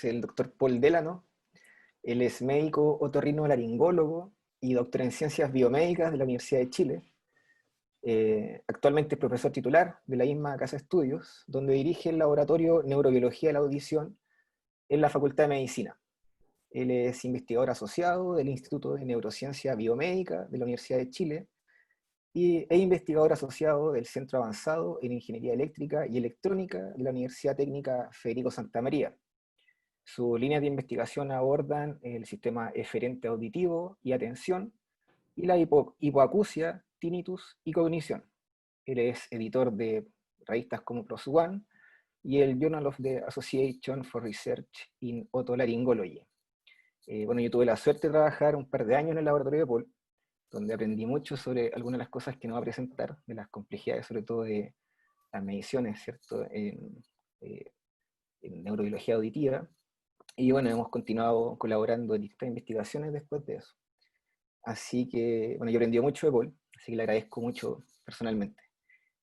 es el doctor Paul Delano. Él es médico otorrinolaringólogo y doctor en ciencias biomédicas de la Universidad de Chile. Actualmente es profesor titular de la misma casa de estudios, donde dirige el laboratorio Neurobiología de la Audición en la Facultad de Medicina. Él es investigador asociado del Instituto de Neurociencia Biomédica de la Universidad de Chile e investigador asociado del Centro Avanzado en Ingeniería Eléctrica y Electrónica de la Universidad Técnica Federico Santa María. Sus líneas de investigación abordan el sistema eferente auditivo y atención, y la hipoacusia, tinnitus y cognición. Él es editor de revistas como PLOS ONE y el Journal of the Association for Research in Otolaryngology. Bueno, yo tuve la suerte de trabajar un par de años en el laboratorio de Paul, donde aprendí mucho sobre algunas de las cosas que nos va a presentar, de las complejidades, sobre todo de las mediciones, ¿cierto?, en neurobiología auditiva. Y bueno, hemos continuado colaborando en distintas investigaciones después de eso. Así que, bueno, yo aprendí mucho de Paul, así que le agradezco mucho personalmente.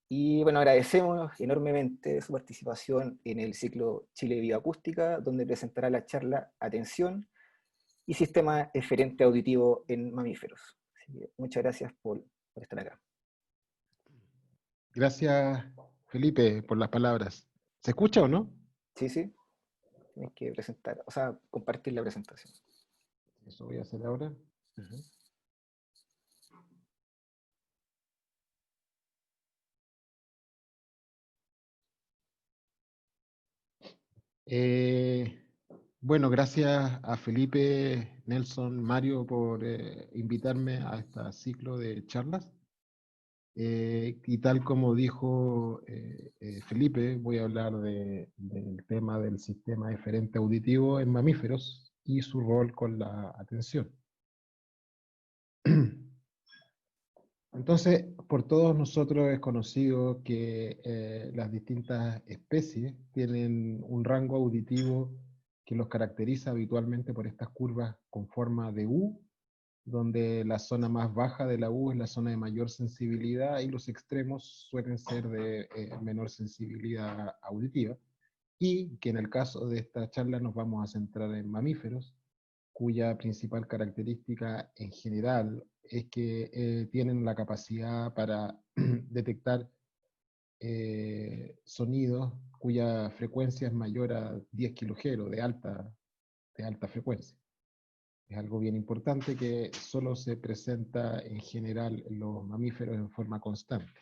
Y bueno, agradecemos enormemente su participación en el ciclo Chile Bioacústica, donde presentará la charla Atención y Sistema Eferente Auditivo en Mamíferos. Así que muchas gracias por estar acá. Gracias, Felipe, por las palabras. ¿Se escucha o no? Sí, sí, tienes que presentar, o sea, compartir la presentación. Eso voy a hacer ahora. Uh-huh. Bueno, gracias a Felipe, Nelson, Mario por invitarme a este ciclo de charlas. Y tal como dijo Felipe, voy a hablar del tema del sistema eferente auditivo en mamíferos y su rol con la atención. Entonces, por todos nosotros es conocido que las distintas especies tienen un rango auditivo que los caracteriza habitualmente por estas curvas con forma de U, donde la zona más baja de la U es la zona de mayor sensibilidad y los extremos suelen ser de menor sensibilidad auditiva, y que en el caso de esta charla nos vamos a centrar en mamíferos, cuya principal característica en general es que tienen la capacidad para detectar sonidos cuya frecuencia es mayor a 10 kHz de alta frecuencia. Es algo bien importante que solo se presenta en general en los mamíferos en forma constante.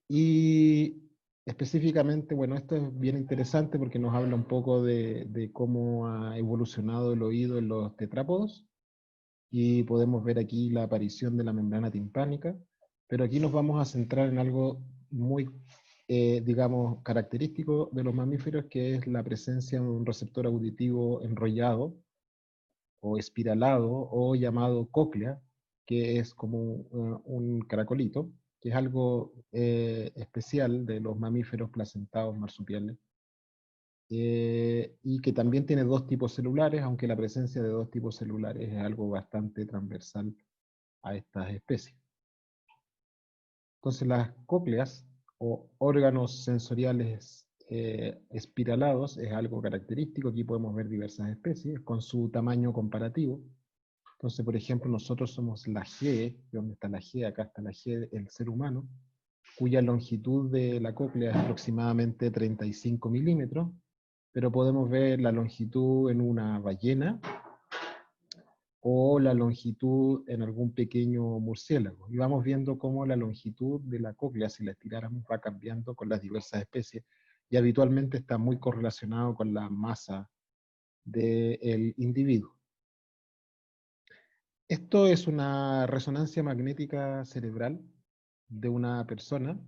Y específicamente, bueno, esto es bien interesante porque nos habla un poco de cómo ha evolucionado el oído en los tetrápodos, y podemos ver aquí la aparición de la membrana timpánica, pero aquí nos vamos a centrar en algo muy, digamos, característico de los mamíferos, que es la presencia de un receptor auditivo enrollado o espiralado o llamado cóclea, que es como un caracolito, que es algo especial de los mamíferos placentados marsupiales, y que también tiene dos tipos celulares, aunque la presencia de dos tipos celulares es algo bastante transversal a estas especies. Entonces las cócleas o órganos sensoriales espiralados es algo característico. Aquí podemos ver diversas especies con su tamaño comparativo. Entonces, por ejemplo, nosotros somos la G, ¿dónde está la G? Acá está la G, el ser humano, cuya longitud de la cóclea es aproximadamente 35 milímetros, pero podemos ver la longitud en una ballena o la longitud en algún pequeño murciélago. Y vamos viendo cómo la longitud de la cóclea, si la estiráramos, va cambiando con las diversas especies, y habitualmente está muy correlacionado con la masa del individuo. Esto es una resonancia magnética cerebral de una persona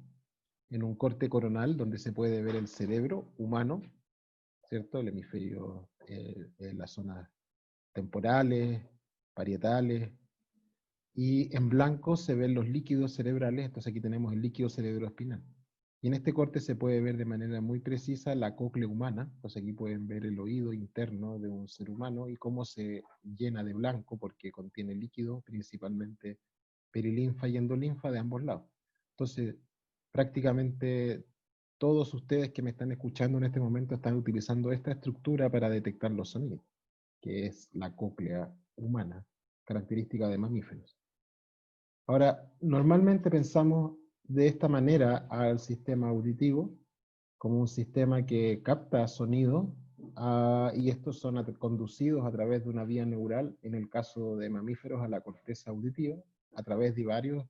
en un corte coronal donde se puede ver el cerebro humano, ¿cierto? El hemisferio, las zonas temporales, parietales, y en blanco se ven los líquidos cerebrales. Entonces aquí tenemos el líquido cerebroespinal. Y en este corte se puede ver de manera muy precisa la cóclea humana. Entonces aquí pueden ver el oído interno de un ser humano y cómo se llena de blanco porque contiene líquido, principalmente perilinfa y endolinfa de ambos lados. Entonces prácticamente todos ustedes que me están escuchando en este momento están utilizando esta estructura para detectar los sonidos, que es la cóclea humana, característica de mamíferos. Ahora, normalmente pensamos de esta manera al sistema auditivo como un sistema que capta sonido, y estos son conducidos a través de una vía neural, en el caso de mamíferos, a la corteza auditiva, a través de varios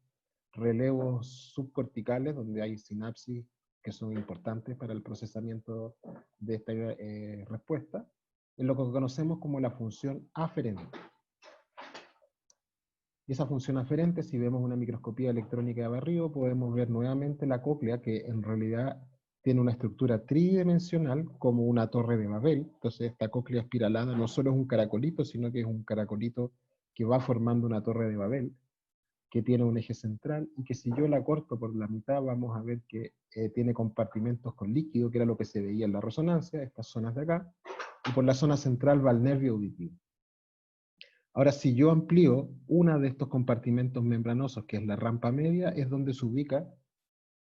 relevos subcorticales, donde hay sinapsis que son importantes para el procesamiento de esta respuesta, en lo que conocemos como la función aferente. Y esa función aferente, si vemos una microscopía electrónica de arriba, podemos ver nuevamente la cóclea, que en realidad tiene una estructura tridimensional como una torre de Babel. Entonces esta cóclea espiralada no solo es un caracolito, sino que es un caracolito que va formando una torre de Babel, que tiene un eje central, y que si yo la corto por la mitad, vamos a ver que tiene compartimentos con líquido, que era lo que se veía en la resonancia, estas zonas de acá, y por la zona central va el nervio auditivo. Ahora, si yo amplío uno de estos compartimentos membranosos, que es la rampa media, es donde se ubica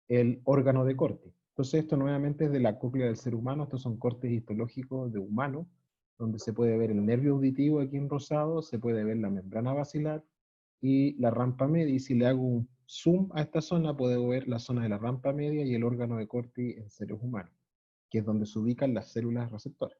el órgano de corte. Entonces esto nuevamente es de la cóclea del ser humano, estos son cortes histológicos de humano, donde se puede ver el nervio auditivo aquí en rosado, se puede ver la membrana basilar y la rampa media, y si le hago un zoom a esta zona, puedo ver la zona de la rampa media y el órgano de corte en seres humanos, que es donde se ubican las células receptoras.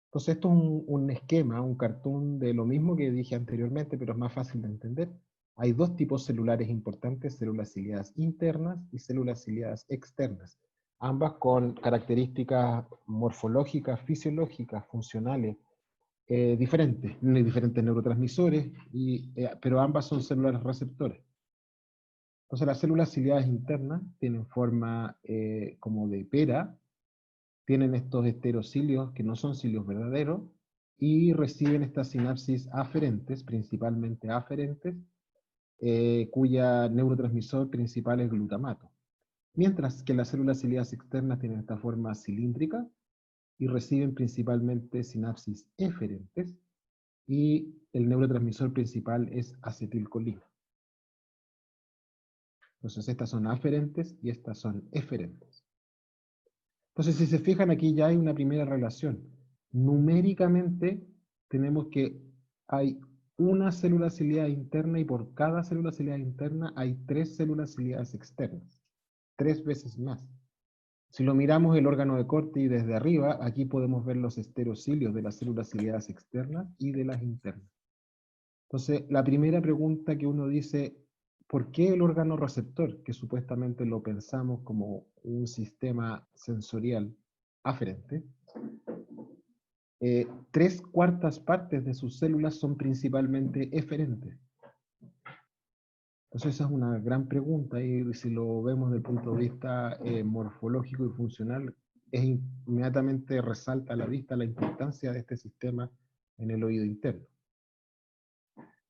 Entonces esto es un esquema, un cartoon de lo mismo que dije anteriormente, pero es más fácil de entender. Hay dos tipos celulares importantes, células ciliadas internas y células ciliadas externas, ambas con características morfológicas, fisiológicas, funcionales, diferentes neurotransmisores, pero ambas son células receptoras. Entonces las células ciliadas internas tienen forma como de pera, tienen estos esterocilios que no son cilios verdaderos, y reciben estas sinapsis aferentes, principalmente aferentes, cuya neurotransmisor principal es glutamato. Mientras que las células ciliadas externas tienen esta forma cilíndrica y reciben principalmente sinapsis eferentes, y el neurotransmisor principal es acetilcolina. Entonces estas son aferentes y estas son eferentes. Entonces, si se fijan, aquí ya hay una primera relación. Numéricamente tenemos que hay una célula ciliada interna, y por cada célula ciliada interna hay 3 células ciliadas externas, 3 veces más. Si lo miramos el órgano de Corti desde arriba, aquí podemos ver los esterocilios de las células ciliadas externas y de las internas. Entonces, la primera pregunta que uno dice, ¿por qué el órgano receptor, que supuestamente lo pensamos como un sistema sensorial aferente, 3/4 partes de sus células son principalmente eferentes? Entonces esa es una gran pregunta, y si lo vemos desde el punto de vista morfológico y funcional, inmediatamente resalta a la vista la importancia de este sistema en el oído interno.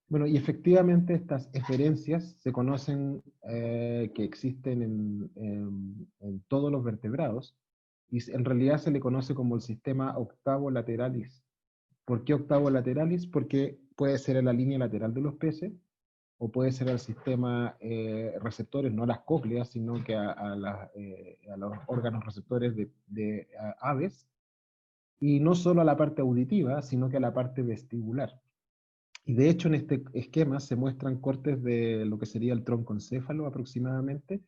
Bueno, y efectivamente estas eferencias se conocen, que existen en todos los vertebrados, y en realidad se le conoce como el sistema octavo lateralis. ¿Por qué octavo lateralis? Porque puede ser en la línea lateral de los peces, o puede ser al sistema receptores, no a las cócleas, sino que a los órganos receptores de aves, y no solo a la parte auditiva, sino que a la parte vestibular. Y de hecho en este esquema se muestran cortes de lo que sería el troncoencéfalo aproximadamente,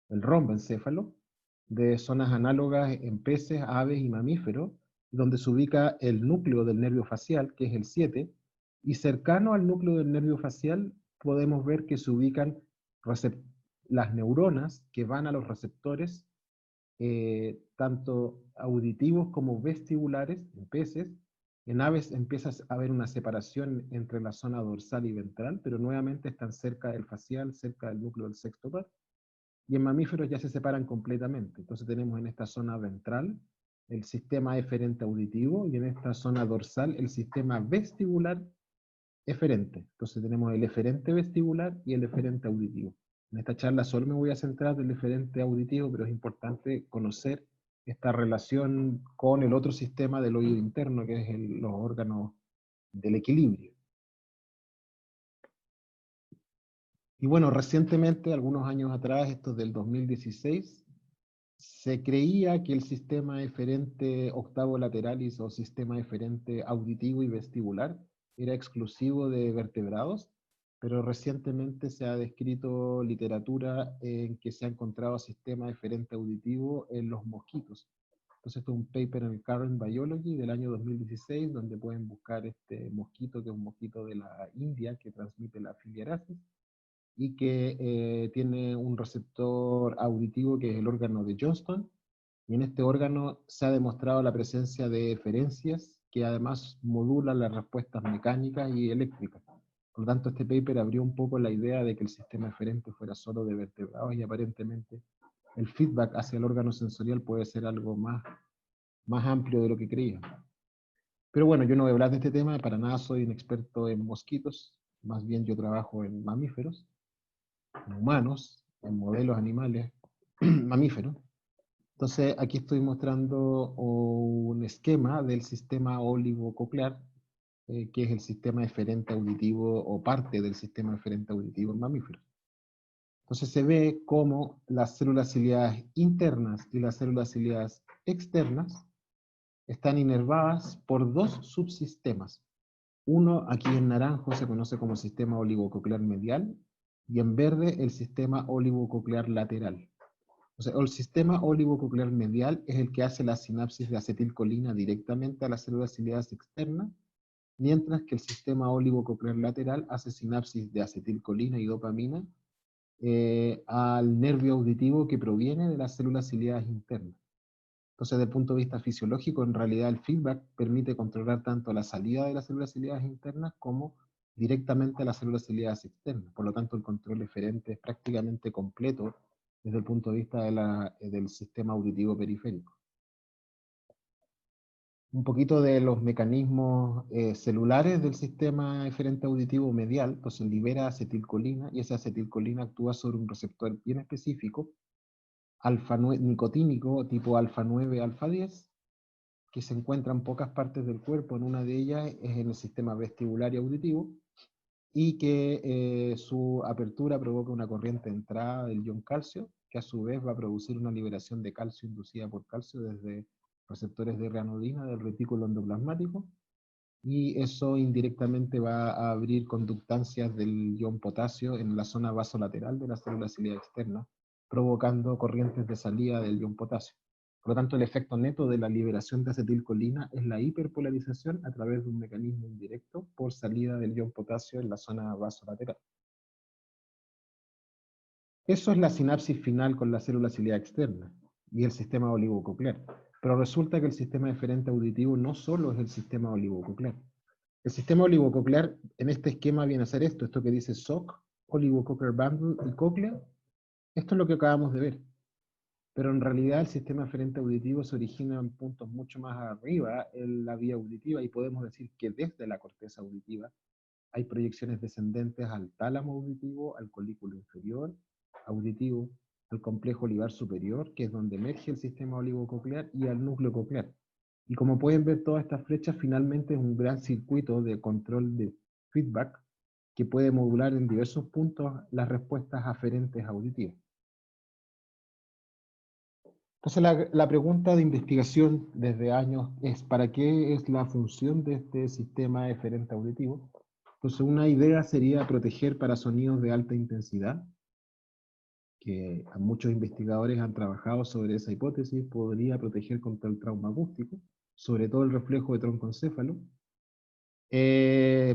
el romboencéfalo, de zonas análogas en peces, aves y mamíferos, donde se ubica el núcleo del nervio facial, que es el 7, y cercano al núcleo del nervio facial podemos ver que se ubican las neuronas que van a los receptores, tanto auditivos como vestibulares en peces. En aves empieza a haber una separación entre la zona dorsal y ventral, pero nuevamente están cerca del facial, cerca del núcleo del sexto par. Y en mamíferos ya se separan completamente. Entonces tenemos en esta zona ventral el sistema eferente auditivo, y en esta zona dorsal el sistema vestibular eferente. Entonces tenemos el eferente vestibular y el eferente auditivo. En esta charla solo me voy a centrar en el eferente auditivo, pero es importante conocer esta relación con el otro sistema del oído interno, que es los órganos del equilibrio. Y bueno, recientemente, algunos años atrás, esto es del 2016, se creía que el sistema eferente octavo lateralis o sistema eferente auditivo y vestibular era exclusivo de vertebrados, pero recientemente se ha descrito literatura en que se ha encontrado sistema eferente auditivo en los mosquitos. Entonces, esto es un paper en el Current Biology del año 2016, donde pueden buscar este mosquito, que es un mosquito de la India que transmite la filiariasis y que tiene un receptor auditivo que es el órgano de Johnston, y en este órgano se ha demostrado la presencia de eferencias que además modulan las respuestas mecánicas y eléctricas. Por lo tanto, este paper abrió un poco la idea de que el sistema eferente fuera solo de vertebrados y aparentemente el feedback hacia el órgano sensorial puede ser algo más amplio de lo que creía. Pero bueno, yo no voy a hablar de este tema, para nada soy un experto en mosquitos, más bien yo trabajo en mamíferos, en humanos, en modelos animales, mamíferos. Entonces, aquí estoy mostrando un esquema del sistema oligococlear, que es el sistema eferente auditivo o parte del sistema eferente auditivo en mamíferos. Entonces se ve cómo las células ciliadas internas y las células ciliadas externas están inervadas por dos subsistemas. Uno, aquí en naranjo, se conoce como sistema oligococlear medial, y en verde el sistema oligococlear lateral. O sea, el sistema oligococlear medial es el que hace la sinapsis de acetilcolina directamente a las células ciliadas externas, mientras que el sistema oligococlear lateral hace sinapsis de acetilcolina y dopamina al nervio auditivo que proviene de las células ciliadas internas. Entonces, desde el punto de vista fisiológico, en realidad el feedback permite controlar tanto la salida de las células ciliadas internas como directamente a las células ciliadas externas. Por lo tanto, el control eferente es prácticamente completo desde el punto de vista del sistema auditivo periférico. Un poquito de los mecanismos celulares del sistema eferente auditivo medial. Entonces libera acetilcolina y esa acetilcolina actúa sobre un receptor bien específico, nicotínico tipo alfa 9, alfa 10, que se encuentra en pocas partes del cuerpo. En una de ellas es en el sistema vestibular y auditivo, y que su apertura provoca una corriente de entrada del ion calcio, que a su vez va a producir una liberación de calcio inducida por calcio desde receptores de ranodina del retículo endoplasmático, y eso indirectamente va a abrir conductancias del ion potasio en la zona vasolateral de la célula ciliar externa, provocando corrientes de salida del ion potasio. Por lo tanto, el efecto neto de la liberación de acetilcolina es la hiperpolarización a través de un mecanismo indirecto por salida del ion potasio en la zona vasolateral. Eso es la sinapsis final con la célula ciliar externa y el sistema oligococlear. Pero resulta que el sistema eferente auditivo no solo es el sistema oligococlear. El sistema oligococlear en este esquema viene a ser esto que dice SOC, Oligocochlear Bundle y cóclea. Esto es lo que acabamos de ver. Pero en realidad el sistema eferente auditivo se origina en puntos mucho más arriba en la vía auditiva, y podemos decir que desde la corteza auditiva hay proyecciones descendentes al tálamo auditivo, al colículo inferior auditivo, al complejo olivar superior, que es donde emerge el sistema oligococlear, y al núcleo coclear. Y como pueden ver, todas estas flechas finalmente es un gran circuito de control de feedback que puede modular en diversos puntos las respuestas aferentes auditivas. Entonces la pregunta de investigación desde años es: ¿para qué es la función de este sistema eferente auditivo? Entonces una idea sería proteger para sonidos de alta intensidad, que muchos investigadores han trabajado sobre esa hipótesis. Podría proteger contra el trauma acústico, sobre todo el reflejo de troncoencéfalo,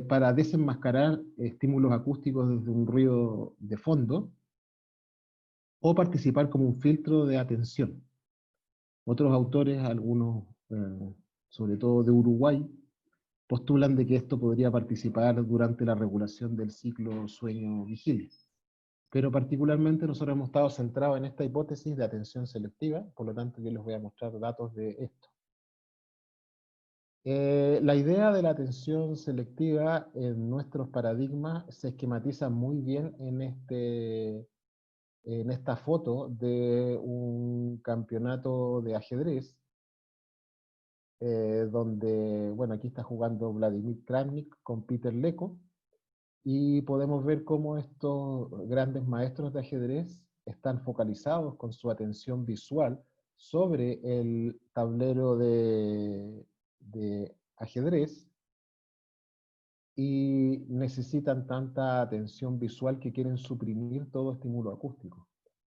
para desenmascarar estímulos acústicos desde un ruido de fondo, o participar como un filtro de atención. Otros autores, algunos sobre todo de Uruguay, postulan de que esto podría participar durante la regulación del ciclo sueño-vigilia. Pero particularmente nosotros hemos estado centrados en esta hipótesis de atención selectiva, por lo tanto yo les voy a mostrar datos de esto. La idea de la atención selectiva en nuestros paradigmas se esquematiza muy bien en esta foto de un campeonato de ajedrez, donde, bueno, aquí está jugando Vladimir Kramnik con Peter Leko, y podemos ver cómo estos grandes maestros de ajedrez están focalizados con su atención visual sobre el tablero de ajedrez y necesitan tanta atención visual que quieren suprimir todo estímulo acústico.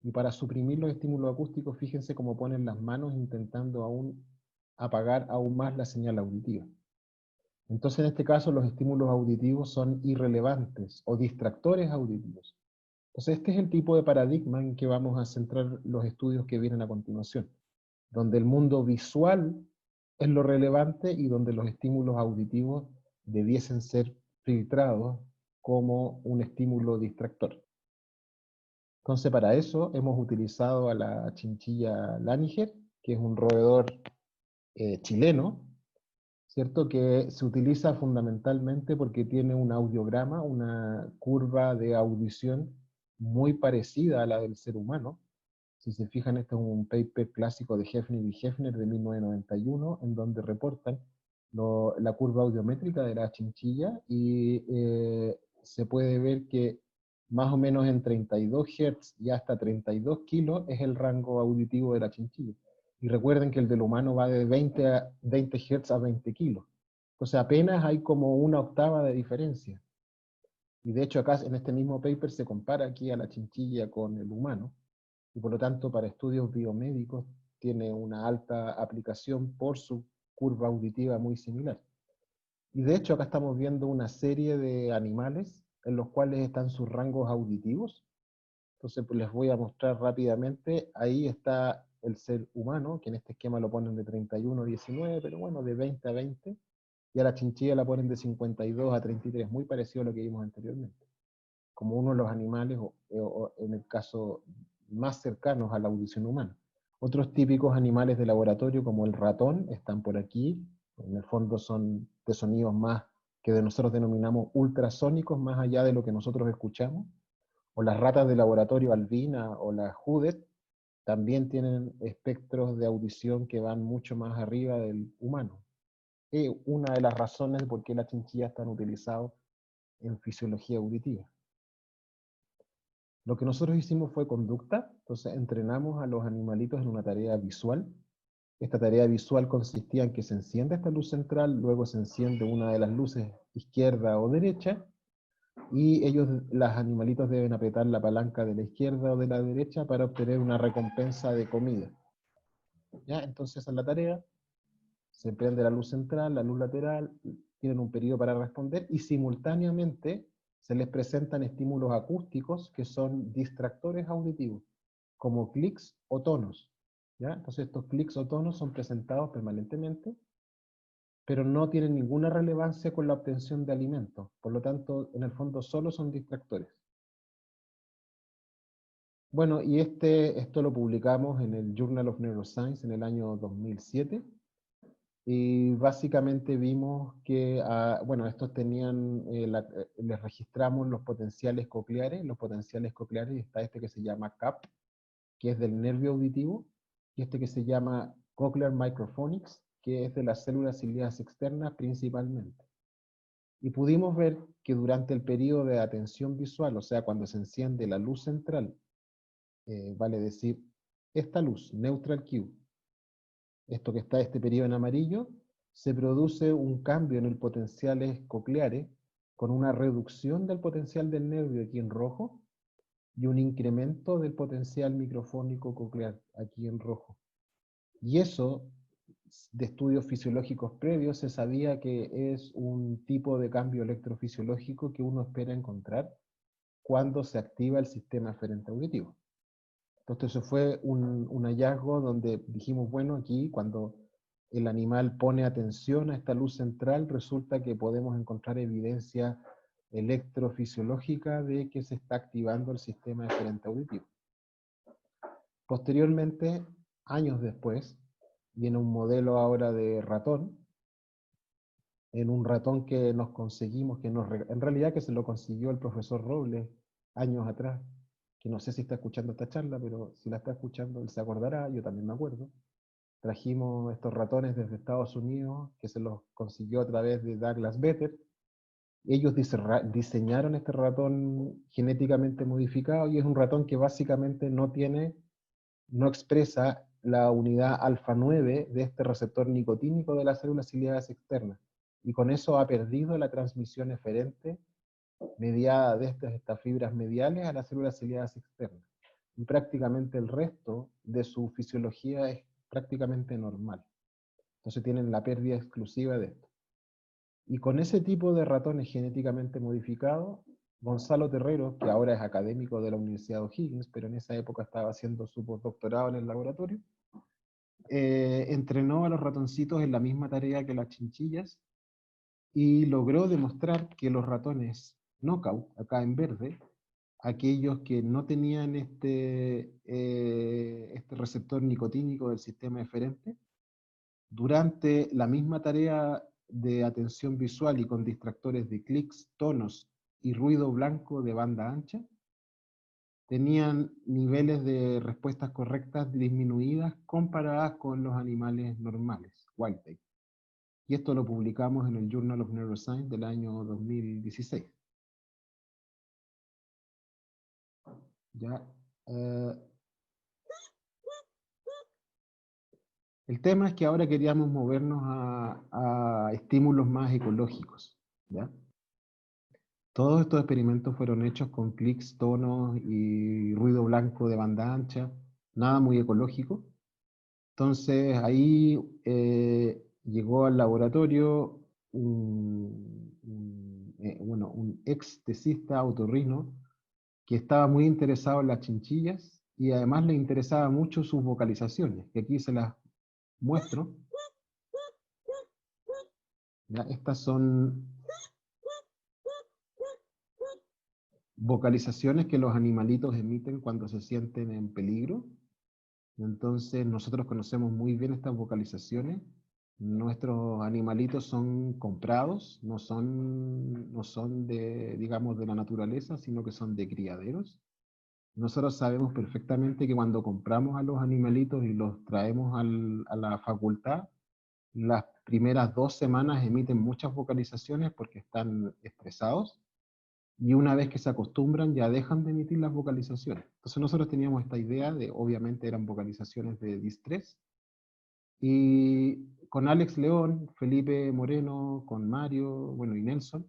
Y para suprimir los estímulos acústicos, fíjense cómo ponen las manos intentando apagar aún más la señal auditiva. Entonces, en este caso, los estímulos auditivos son irrelevantes o distractores auditivos. Entonces, este es el tipo de paradigma en que vamos a centrar los estudios que vienen a continuación, donde el mundo visual es lo relevante y donde los estímulos auditivos debiesen ser filtrados como un estímulo distractor. Entonces, para eso hemos utilizado a la chinchilla Laniger, que es un roedor chileno, ¿cierto? Que se utiliza fundamentalmente porque tiene un audiograma, una curva de audición muy parecida a la del ser humano. Si se fijan, este es un paper clásico de Hefner y Hefner de 1991, en donde reportan la curva audiométrica de la chinchilla y se puede ver que más o menos en 32 Hz y hasta 32 kilos es el rango auditivo de la chinchilla. Y recuerden que el del humano va de 20 Hz a 20 kilos. Entonces apenas hay como una octava de diferencia. Y de hecho acá en este mismo paper se compara aquí a la chinchilla con el humano. Y por lo tanto para estudios biomédicos tiene una alta aplicación por su curva auditiva muy similar. Y de hecho acá estamos viendo una serie de animales en los cuales están sus rangos auditivos. Entonces pues les voy a mostrar rápidamente. Ahí está el ser humano, que en este esquema lo ponen de 31 a 19, pero bueno, de 20 a 20. Y a la chinchilla la ponen de 52 a 33, muy parecido a lo que vimos anteriormente. Como uno de los animales, o en el caso más cercanos a la audición humana. Otros típicos animales de laboratorio, como el ratón, están por aquí. En el fondo son de sonidos más que nosotros denominamos ultrasónicos, más allá de lo que nosotros escuchamos. O las ratas de laboratorio albina o las judet también tienen espectros de audición que van mucho más arriba del humano. Es una de las razones por qué las chinchillas están utilizadas en fisiología auditiva. Lo que nosotros hicimos fue conducta, entonces entrenamos a los animalitos en una tarea visual. Esta tarea visual consistía en que se enciende esta luz central, luego se enciende una de las luces izquierda o derecha, y los animalitos deben apretar la palanca de la izquierda o de la derecha para obtener una recompensa de comida. ¿Ya? Entonces esa es la tarea. Se prende la luz central, la luz lateral, tienen un periodo para responder y simultáneamente se les presentan estímulos acústicos que son distractores auditivos, como clics o tonos. ¿Ya? Entonces estos clics o tonos son presentados permanentemente, pero no tienen ninguna relevancia con la obtención de alimentos. Por lo tanto, en el fondo solo son distractores. Bueno, y esto lo publicamos en el Journal of Neuroscience en el año 2007. Y básicamente vimos que, bueno, estos tenían, les registramos los potenciales cocleares. Los potenciales cocleares, está este que se llama CAP, que es del nervio auditivo, y este que se llama Cochlear Microphonics, que es de las células ciliadas externas principalmente. Y pudimos ver que durante el periodo de atención visual, o sea, cuando se enciende la luz central, vale decir, esta luz, neutral Q, esto que está este periodo en amarillo, se produce un cambio en el potenciales cocleares con una reducción del potencial del nervio aquí en rojo y un incremento del potencial microfónico coclear aquí en rojo. Y eso, de estudios fisiológicos previos, se sabía que es un tipo de cambio electrofisiológico que uno espera encontrar cuando se activa el sistema aferente auditivo. Entonces eso fue un hallazgo donde dijimos, bueno, aquí cuando el animal pone atención a esta luz central, resulta que podemos encontrar evidencia electrofisiológica de que se está activando el sistema aferente auditivo. Posteriormente, años después, viene un modelo ahora de ratón, en un ratón que nos conseguimos, en realidad que se lo consiguió el profesor Robles años atrás, que no sé si está escuchando esta charla, pero si la está escuchando, él se acordará, yo también me acuerdo. Trajimos estos ratones desde Estados Unidos, que se los consiguió a través de Douglas Better. Ellos diseñaron este ratón genéticamente modificado y es un ratón que básicamente no expresa la unidad alfa 9 de este receptor nicotínico de las células ciliadas externas. Y con eso ha perdido la transmisión eferente mediada de estas fibras mediales a las células ciliadas externas. Y prácticamente el resto de su fisiología es prácticamente normal. Entonces tienen la pérdida exclusiva de esto. Y con ese tipo de ratones genéticamente modificados, Gonzalo Terrero, que ahora es académico de la Universidad de O'Higgins, pero en esa época estaba haciendo su postdoctorado en el laboratorio, entrenó a los ratoncitos en la misma tarea que las chinchillas y logró demostrar que los ratones knockout, acá en verde, aquellos que no tenían este receptor nicotínico del sistema eferente, durante la misma tarea de atención visual y con distractores de clics, tonos y ruido blanco de banda ancha, tenían niveles de respuestas correctas disminuidas comparadas con los animales normales, wild type. Y esto lo publicamos en el Journal of Neuroscience del año 2016. ¿Ya? El tema es que ahora queríamos movernos a estímulos más ecológicos, ¿ya? Todos estos experimentos fueron hechos con clics, tonos y ruido blanco de banda ancha, nada muy ecológico. Entonces ahí llegó al laboratorio un ex tesista otorrino que estaba muy interesado en las chinchillas y además le interesaba mucho sus vocalizaciones, que aquí se las muestro. ¿Ya? Estas son vocalizaciones que los animalitos emiten cuando se sienten en peligro. Entonces nosotros conocemos muy bien estas vocalizaciones. Nuestros animalitos son comprados, no son de, digamos, de la naturaleza, sino que son de criaderos. Nosotros sabemos perfectamente que cuando compramos a los animalitos y los traemos a la facultad, las primeras 2 semanas emiten muchas vocalizaciones porque están estresados, y una vez que se acostumbran ya dejan de emitir las vocalizaciones. Entonces nosotros teníamos esta idea de, obviamente eran vocalizaciones de distrés, y con Alex León, Felipe Moreno, con Mario, bueno, y Nelson,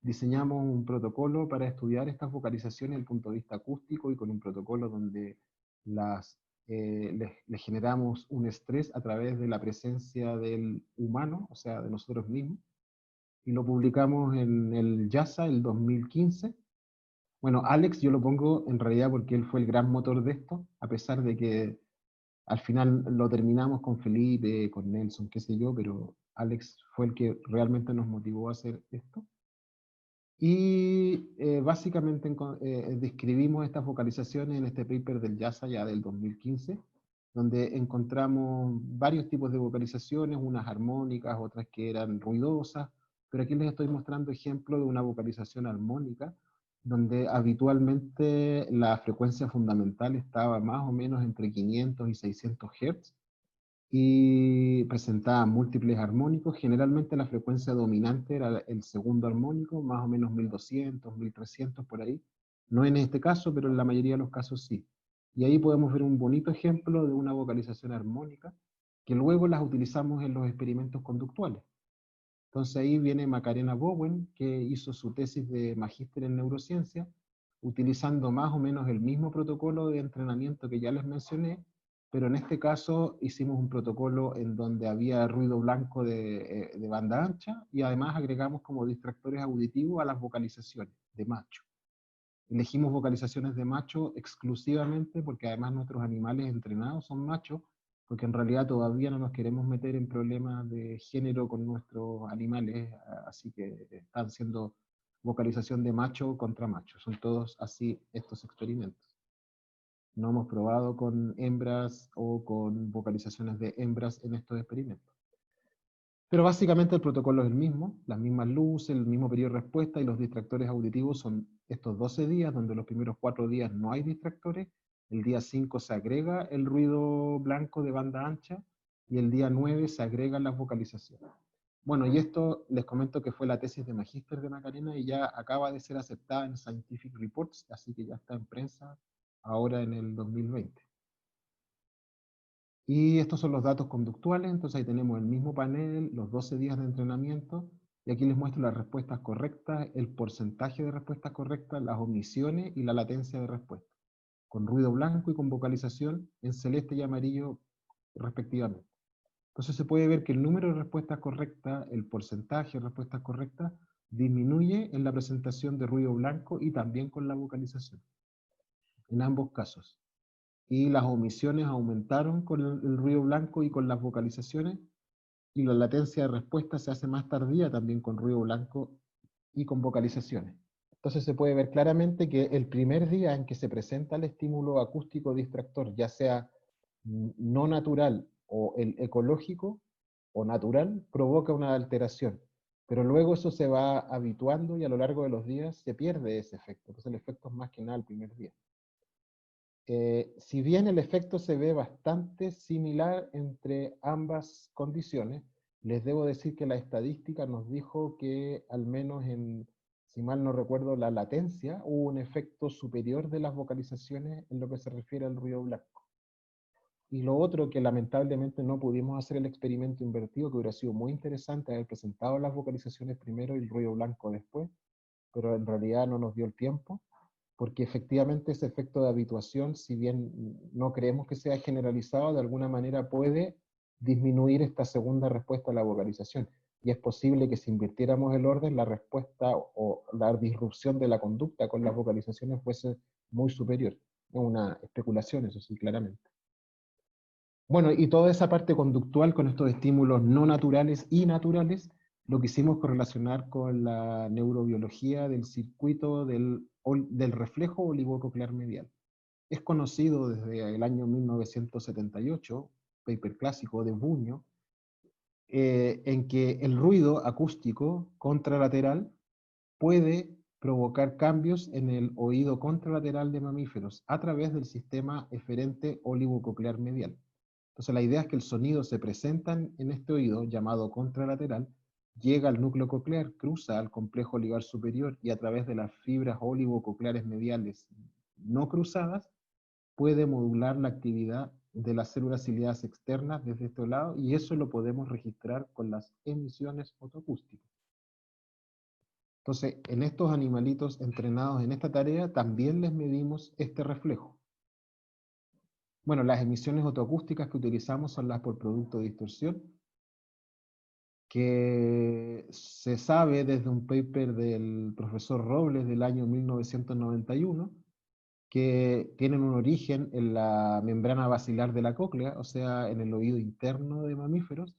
diseñamos un protocolo para estudiar estas vocalizaciones desde el punto de vista acústico y con un protocolo donde les generamos un estrés a través de la presencia del humano, o sea, de nosotros mismos, y lo publicamos en el YASA el 2015. Bueno, Alex yo lo pongo en realidad porque él fue el gran motor de esto, a pesar de que al final lo terminamos con Felipe, con Nelson, qué sé yo, pero Alex fue el que realmente nos motivó a hacer esto. Y básicamente describimos estas vocalizaciones en este paper del YASA ya del 2015, donde encontramos varios tipos de vocalizaciones, unas armónicas, otras que eran ruidosas, pero aquí les estoy mostrando ejemplos de una vocalización armónica, donde habitualmente la frecuencia fundamental estaba más o menos entre 500 y 600 Hz, y presentaba múltiples armónicos. Generalmente la frecuencia dominante era el segundo armónico, más o menos 1200, 1300 por ahí. No en este caso, pero en la mayoría de los casos sí. Y ahí podemos ver un bonito ejemplo de una vocalización armónica que luego las utilizamos en los experimentos conductuales. Entonces ahí viene Macarena Bowen, que hizo su tesis de magíster en neurociencia, utilizando más o menos el mismo protocolo de entrenamiento que ya les mencioné, pero en este caso hicimos un protocolo en donde había ruido blanco de banda ancha y además agregamos como distractores auditivos a las vocalizaciones de macho. Elegimos vocalizaciones de macho exclusivamente porque además nuestros animales entrenados son machos, porque en realidad todavía no nos queremos meter en problemas de género con nuestros animales, así que están siendo vocalización de macho contra macho. Son todos así estos experimentos. No hemos probado con hembras o con vocalizaciones de hembras en estos experimentos. Pero básicamente el protocolo es el mismo, las mismas luces, el mismo periodo de respuesta, y los distractores auditivos son estos 12 días, donde los primeros 4 días no hay distractores, el día 5 se agrega el ruido blanco de banda ancha, y el día 9 se agregan las vocalizaciones. Bueno, y esto les comento que fue la tesis de magíster de Macarena y ya acaba de ser aceptada en Scientific Reports, así que ya está en prensa ahora en el 2020. Y estos son los datos conductuales, entonces ahí tenemos el mismo panel, los 12 días de entrenamiento, y aquí les muestro las respuestas correctas, el porcentaje de respuestas correctas, las omisiones y la latencia de respuesta, con ruido blanco y con vocalización en celeste y amarillo respectivamente. Entonces se puede ver que el número de respuestas correctas, el porcentaje de respuestas correctas, disminuye en la presentación de ruido blanco y también con la vocalización, en ambos casos. Y las omisiones aumentaron con el ruido blanco y con las vocalizaciones, y la latencia de respuesta se hace más tardía también con ruido blanco y con vocalizaciones. Entonces se puede ver claramente que el primer día en que se presenta el estímulo acústico distractor, ya sea no natural o el ecológico o natural, provoca una alteración. Pero luego eso se va habituando y a lo largo de los días se pierde ese efecto. Entonces el efecto es más que nada el primer día. Si bien el efecto se ve bastante similar entre ambas condiciones, les debo decir que la estadística nos dijo que al menos en, si mal no recuerdo, la latencia, hubo un efecto superior de las vocalizaciones en lo que se refiere al ruido blanco. Y lo otro, que lamentablemente no pudimos hacer el experimento invertido, que hubiera sido muy interesante haber presentado las vocalizaciones primero y el ruido blanco después, pero en realidad no nos dio el tiempo, porque efectivamente ese efecto de habituación, si bien no creemos que sea generalizado, de alguna manera puede disminuir esta segunda respuesta a la vocalización. Y es posible que si invirtiéramos el orden, la respuesta o la disrupción de la conducta con las vocalizaciones fuese muy superior. Es una especulación, eso sí, claramente. Bueno, y toda esa parte conductual con estos estímulos no naturales y naturales, lo quisimos correlacionar con la neurobiología del circuito del reflejo oligococlear medial. Es conocido desde el año 1978, paper clásico de Buño, en que el ruido acústico contralateral puede provocar cambios en el oído contralateral de mamíferos a través del sistema eferente oligococlear medial. Entonces la idea es que el sonido se presenta en este oído, llamado contralateral, llega al núcleo coclear, cruza al complejo olivar superior y a través de las fibras oligococleares mediales no cruzadas, puede modular la actividad de las células ciliadas externas desde este lado, y eso lo podemos registrar con las emisiones fotoacústicas. Entonces, en estos animalitos entrenados en esta tarea, también les medimos este reflejo. Bueno, las emisiones otoacústicas que utilizamos son las por producto de distorsión, que se sabe desde un paper del profesor Robles del año 1991, que tienen un origen en la membrana basilar de la cóclea, o sea, en el oído interno de mamíferos,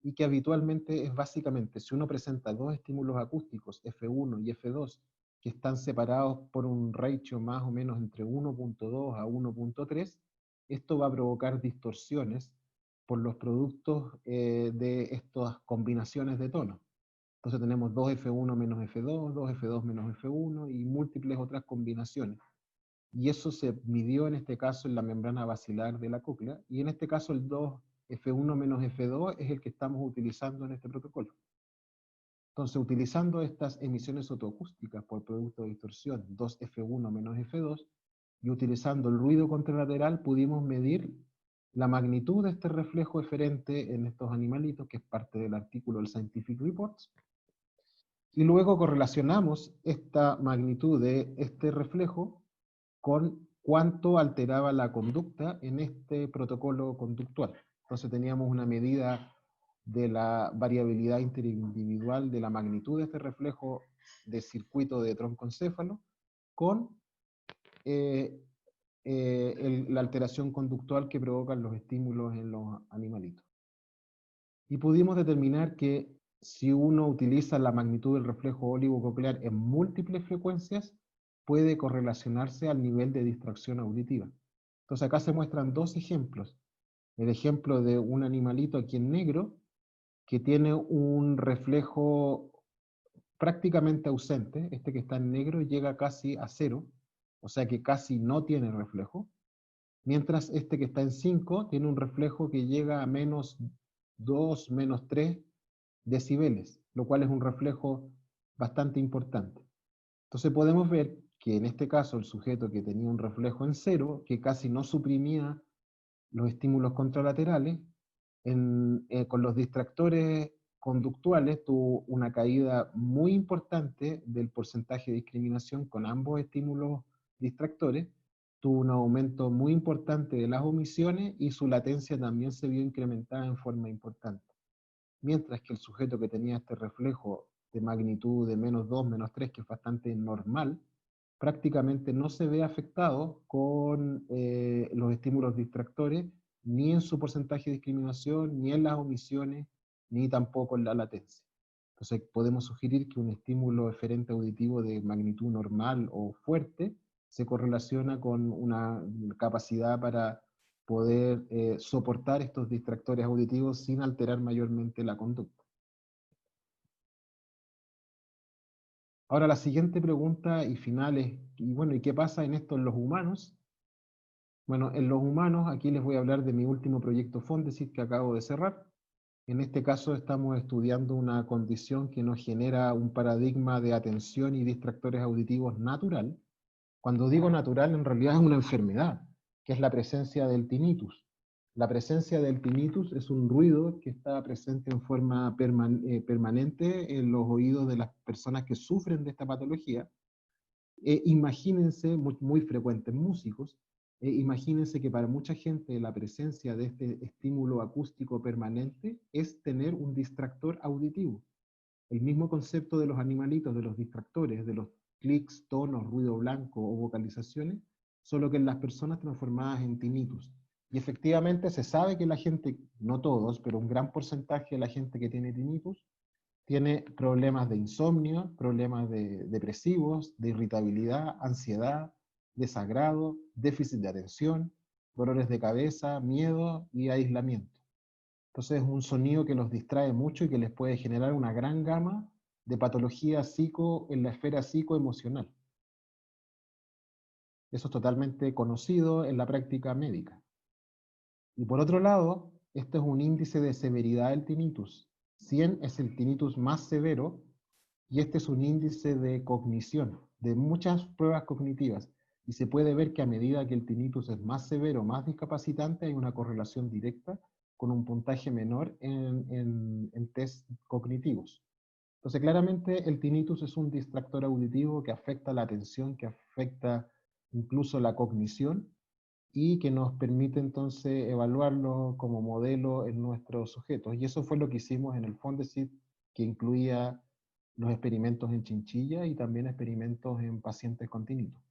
y que habitualmente es básicamente, si uno presenta dos estímulos acústicos, F1 y F2, que están separados por un ratio más o menos entre 1.2 a 1.3, esto va a provocar distorsiones por los productos de estas combinaciones de tonos. Entonces tenemos 2F1 menos F2, 2F2 menos F1 y múltiples otras combinaciones. Y eso se midió en este caso en la membrana basilar de la cóclea, y en este caso el 2F1 menos F2 es el que estamos utilizando en este protocolo. Entonces, utilizando estas emisiones otoacústicas por producto de distorsión, 2F1 menos F2, y utilizando el ruido contralateral, pudimos medir la magnitud de este reflejo eferente en estos animalitos, que es parte del artículo del Scientific Reports, y luego correlacionamos esta magnitud de este reflejo con cuánto alteraba la conducta en este protocolo conductual. Entonces teníamos una medida de la variabilidad interindividual de la magnitud de este reflejo de circuito de troncoencéfalo con la alteración conductual que provocan los estímulos en los animalitos. Y pudimos determinar que si uno utiliza la magnitud del reflejo oligococlear en múltiples frecuencias, puede correlacionarse al nivel de distracción auditiva. Entonces acá se muestran dos ejemplos. El ejemplo de un animalito aquí en negro, que tiene un reflejo prácticamente ausente. Este que está en negro llega casi a cero, o sea que casi no tiene reflejo, mientras este que está en 5 tiene un reflejo que llega a menos 2, menos 3 decibeles, lo cual es un reflejo bastante importante. Entonces podemos ver que en este caso el sujeto que tenía un reflejo en cero, que casi no suprimía los estímulos contralaterales, con los distractores conductuales tuvo una caída muy importante del porcentaje de discriminación con ambos estímulos distractores, tuvo un aumento muy importante de las omisiones y su latencia también se vio incrementada en forma importante. Mientras que el sujeto que tenía este reflejo de magnitud de -2, -3, que es bastante normal, prácticamente no se ve afectado con los estímulos distractores, ni en su porcentaje de discriminación, ni en las omisiones, ni tampoco en la latencia. Entonces podemos sugerir que un estímulo eferente auditivo de magnitud normal o fuerte se correlaciona con una capacidad para poder soportar estos distractores auditivos sin alterar mayormente la conducta. Ahora la siguiente pregunta y final es, y bueno, ¿y qué pasa en esto en los humanos? Bueno, en los humanos, aquí les voy a hablar de mi último proyecto Fondesit que acabo de cerrar. En este caso estamos estudiando una condición que nos genera un paradigma de atención y distractores auditivos natural. Cuando digo natural, en realidad es una enfermedad, que es la presencia del tinnitus. La presencia del tinnitus es un ruido que está presente en forma permanente en los oídos de las personas que sufren de esta patología. Imagínense, muy frecuente en músicos, imagínense que para mucha gente la presencia de este estímulo acústico permanente es tener un distractor auditivo. El mismo concepto de los animalitos, de los distractores, de los clics, tonos, ruido blanco o vocalizaciones, solo que en las personas transformadas en tinnitus. Y efectivamente se sabe que la gente, no todos, pero un gran porcentaje de la gente que tiene tinnitus, tiene problemas de insomnio, problemas depresivos, de irritabilidad, ansiedad, desagrado, déficit de atención, dolores de cabeza, miedo y aislamiento. Entonces es un sonido que los distrae mucho y que les puede generar una gran gama de patologías en la esfera psicoemocional. Eso es totalmente conocido en la práctica médica. Y por otro lado, este es un índice de severidad del tinnitus. 100 es el tinnitus más severo y este es un índice de cognición, de muchas pruebas cognitivas. Y se puede ver que a medida que el tinnitus es más severo, más discapacitante, hay una correlación directa con un puntaje menor en test cognitivos. Entonces, claramente el tinnitus es un distractor auditivo que afecta la atención, que afecta incluso la cognición y que nos permite entonces evaluarlo como modelo en nuestros sujetos. Y eso fue lo que hicimos en el Fondesit, que incluía los experimentos en chinchilla y también experimentos en pacientes con tinnitus.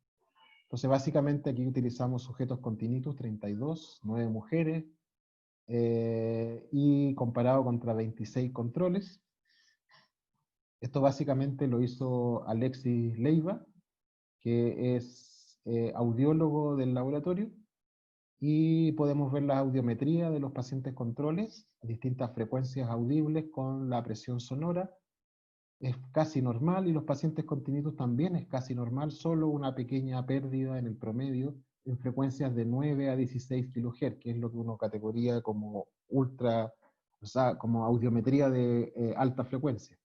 Entonces, básicamente aquí utilizamos sujetos con tinnitus, 32, 9 mujeres, y comparado contra 26 controles. Esto básicamente lo hizo Alexis Leiva, que es audiólogo del laboratorio, y podemos ver la audiometría de los pacientes controles, distintas frecuencias audibles con la presión sonora. Es casi normal y los pacientes con tinnitus también es casi normal, solo una pequeña pérdida en el promedio en frecuencias de 9 a 16 kHz, que es lo que uno categoría como ultra, o sea, como audiometría de alta frecuencia.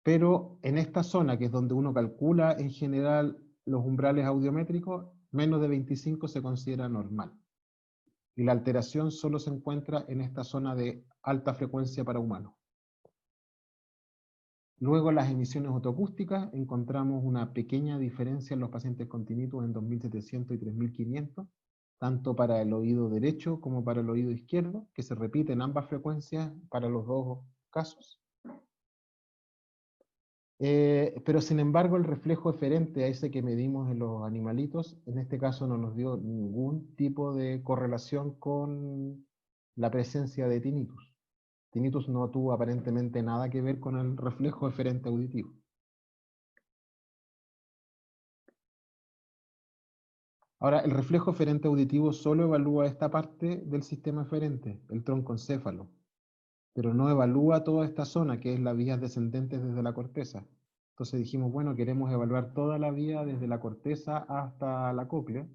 Pero en esta zona, que es donde uno calcula en general los umbrales audiométricos, menos de 25 se considera normal. Y la alteración solo se encuentra en esta zona de alta frecuencia para humanos. Luego en las emisiones otoacústicas encontramos una pequeña diferencia en los pacientes con tinnitus en 2700 y 3500, tanto para el oído derecho como para el oído izquierdo, que se repiten ambas frecuencias para los dos casos. Pero sin embargo el reflejo eferente a ese que medimos en los animalitos, en este caso no nos dio ningún tipo de correlación con la presencia de tinnitus. Tinnitus no tuvo aparentemente nada que ver con el reflejo eferente auditivo. Ahora, el reflejo eferente auditivo solo evalúa esta parte del sistema eferente, el troncoencéfalo, pero no evalúa toda esta zona que es las vías descendentes desde la corteza. Entonces dijimos, bueno, queremos evaluar toda la vía desde la corteza hasta la cóclea,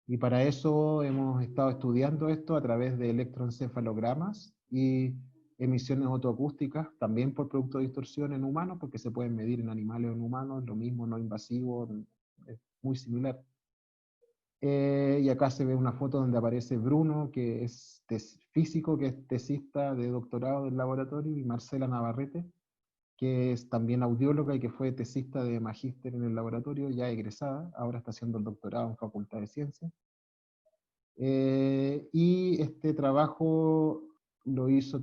y para eso hemos estado estudiando esto a través de electroencefalogramas y emisiones otoacústicas, también por producto de distorsión en humanos, porque se pueden medir en animales o en humanos, lo mismo no invasivo, es muy similar. Y acá se ve una foto donde aparece Bruno, que es físico, que es tesista de doctorado del laboratorio, y Marcela Navarrete, que es también audióloga y que fue tesista de magíster en el laboratorio, ya egresada, ahora está haciendo el doctorado en Facultad de Ciencias. Y este trabajo lo hizo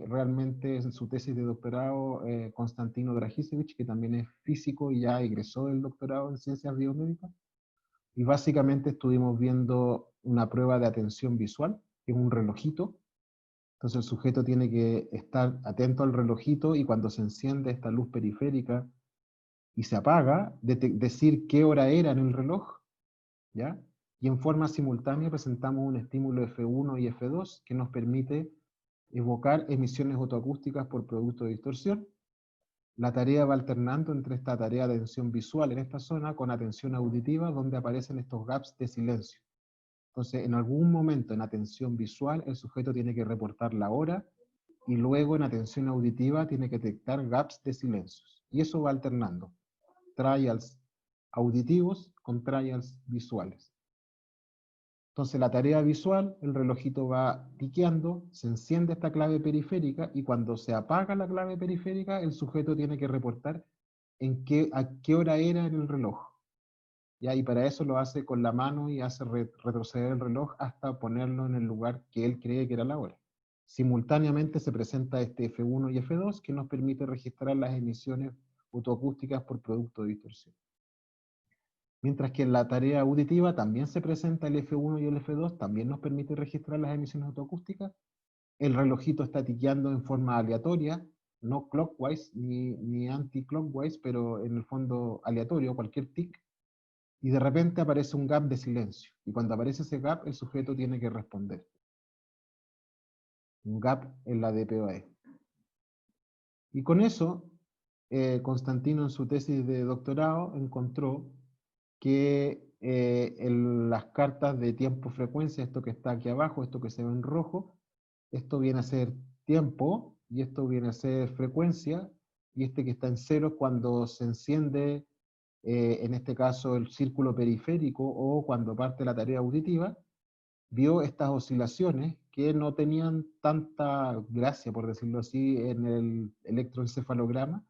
realmente en su tesis de doctorado Konstantino Dragisevich, que también es físico y ya egresó del doctorado en Ciencias Biomédicas. Y básicamente estuvimos viendo una prueba de atención visual, que es un relojito. Entonces el sujeto tiene que estar atento al relojito y cuando se enciende esta luz periférica y se apaga, decir qué hora era en el reloj, ¿ya? Y en forma simultánea presentamos un estímulo F1 y F2 que nos permite evocar emisiones otoacústicas por producto de distorsión. La tarea va alternando entre esta tarea de atención visual en esta zona con atención auditiva, donde aparecen estos gaps de silencio. Entonces, en algún momento en atención visual, el sujeto tiene que reportar la hora, y luego en atención auditiva tiene que detectar gaps de silencios. Y eso va alternando. Trials auditivos con trials visuales. Entonces la tarea visual, el relojito va tiqueando, se enciende esta clave periférica y cuando se apaga la clave periférica, el sujeto tiene que reportar a qué hora era en el reloj. ¿Ya? Y para eso lo hace con la mano y hace retroceder el reloj hasta ponerlo en el lugar que él cree que era la hora. Simultáneamente se presenta este F1 y F2 que nos permite registrar las emisiones autoacústicas por producto de distorsión. Mientras que en la tarea auditiva también se presenta el F1 y el F2, también nos permite registrar las emisiones autoacústicas. El relojito está tiqueando en forma aleatoria, no clockwise ni anti-clockwise, pero en el fondo aleatorio, cualquier tic, y de repente aparece un gap de silencio. Y cuando aparece ese gap, el sujeto tiene que responder. Un gap en la DPOE. Y con eso, Constantino en su tesis de doctorado encontró que en las cartas de tiempo-frecuencia, esto que está aquí abajo, esto que se ve en rojo, esto viene a ser tiempo, y esto viene a ser frecuencia, y este que está en cero es cuando se enciende, en este caso, el círculo periférico, o cuando parte la tarea auditiva, vio estas oscilaciones que no tenían tanta gracia, por decirlo así, en el electroencefalograma,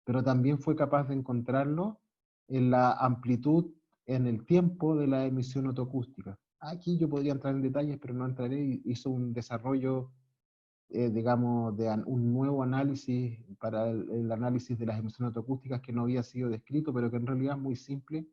pero también fue capaz de encontrarlo en la amplitud, en el tiempo de la emisión otoacústica. Aquí yo podría entrar en detalles, pero no entraré. Hizo un desarrollo, digamos, de un nuevo análisis para el análisis de las emisiones otoacústicas que no había sido descrito, pero que en realidad es muy simple,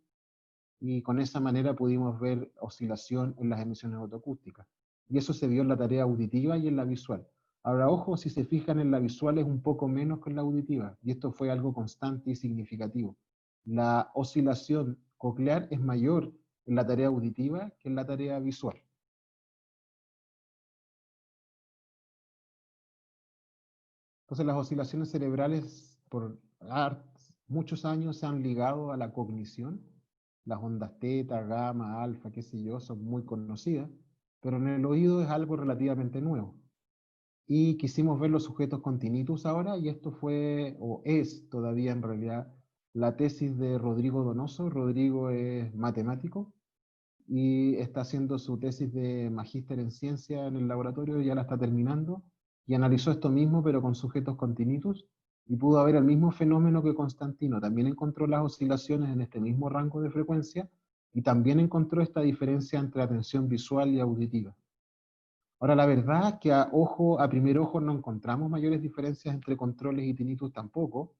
y con esa manera pudimos ver oscilación en las emisiones autoacústicas. Y eso se vio en la tarea auditiva y en la visual. Ahora, ojo, si se fijan en la visual es un poco menos que en la auditiva, y esto fue algo constante y significativo. La oscilación coclear es mayor en la tarea auditiva que en la tarea visual. Entonces las oscilaciones cerebrales por muchos años se han ligado a la cognición. Las ondas teta, gamma, alfa, qué sé yo, son muy conocidas, pero en el oído es algo relativamente nuevo. Y quisimos ver los sujetos con tinnitus ahora, y esto fue, o es todavía en realidad, la tesis de Rodrigo Donoso. Rodrigo es matemático y está haciendo su tesis de magíster en ciencia en el laboratorio, ya la está terminando, y analizó esto mismo pero con sujetos con tinnitus, y pudo ver el mismo fenómeno que Constantino. También encontró las oscilaciones en este mismo rango de frecuencia, y también encontró esta diferencia entre atención visual y auditiva. Ahora, la verdad es que a primer ojo no encontramos mayores diferencias entre controles y tinnitus tampoco,